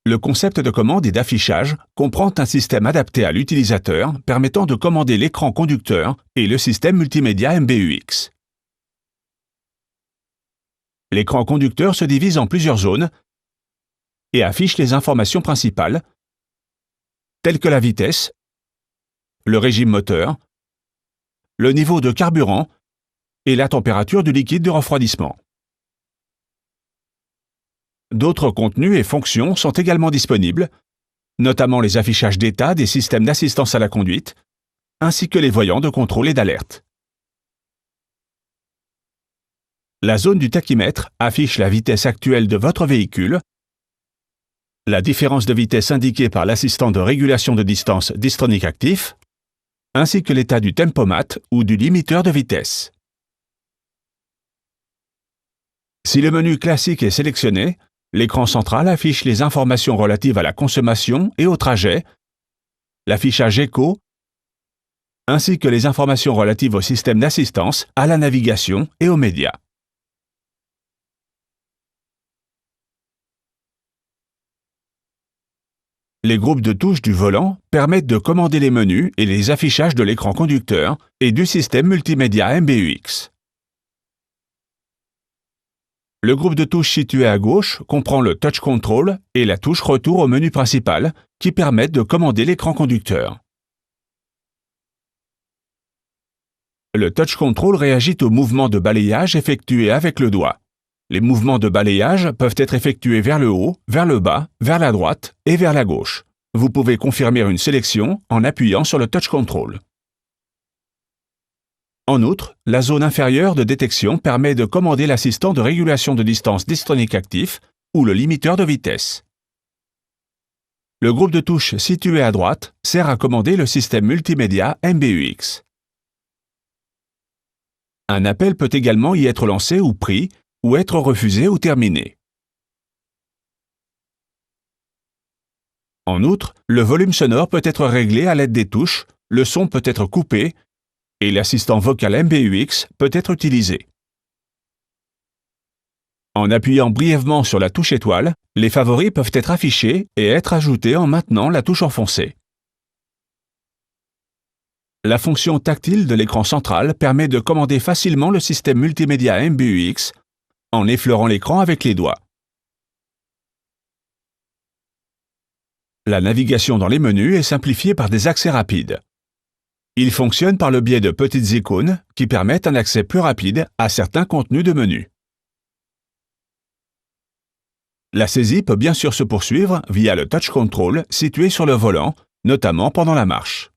Le concept de commande et d'affichage comprend un système adapté à l'utilisateur permettant de commander l'écran conducteur et le système multimédia MBUX. L'écran conducteur se divise en plusieurs zones et affiche les informations principales, telles que la vitesse, le régime moteur, le niveau de carburant et la température du liquide de refroidissement. D'autres contenus et fonctions sont également disponibles, notamment les affichages d'état des systèmes d'assistance à la conduite, ainsi que les voyants de contrôle et d'alerte. La zone du tachymètre affiche la vitesse actuelle de votre véhicule, la différence de vitesse indiquée par l'assistant de régulation de distance Distronic actif, ainsi que l'état du tempomat ou du limiteur de vitesse. Si le menu classique est sélectionné, l'écran central affiche les informations relatives à la consommation et au trajet, l'affichage éco, ainsi que les informations relatives au système d'assistance, à la navigation et aux médias. Les groupes de touches du volant permettent de commander les menus et les affichages de l'écran conducteur et du système multimédia MBUX. Le groupe de touches situé à gauche comprend le Touch Control et la touche Retour au menu principal qui permettent de commander l'écran conducteur. Le Touch Control réagit aux mouvements de balayage effectués avec le doigt. Les mouvements de balayage peuvent être effectués vers le haut, vers le bas, vers la droite et vers la gauche. Vous pouvez confirmer une sélection en appuyant sur le Touch Control. En outre, la zone inférieure de détection permet de commander l'assistant de régulation de distance Distronic actif ou le limiteur de vitesse. Le groupe de touches situé à droite sert à commander le système multimédia MBUX. Un appel peut également y être lancé ou pris, ou être refusé ou terminé. En outre, le volume sonore peut être réglé à l'aide des touches, le son peut être coupé, et l'assistant vocal MBUX peut être utilisé. En appuyant brièvement sur la touche étoile, les favoris peuvent être affichés et être ajoutés en maintenant la touche enfoncée. La fonction tactile de l'écran central permet de commander facilement le système multimédia MBUX en effleurant l'écran avec les doigts. La navigation dans les menus est simplifiée par des accès rapides. Il fonctionne par le biais de petites icônes qui permettent un accès plus rapide à certains contenus de menus. La saisie peut bien sûr se poursuivre via le Touch Control situé sur le volant, notamment pendant la marche.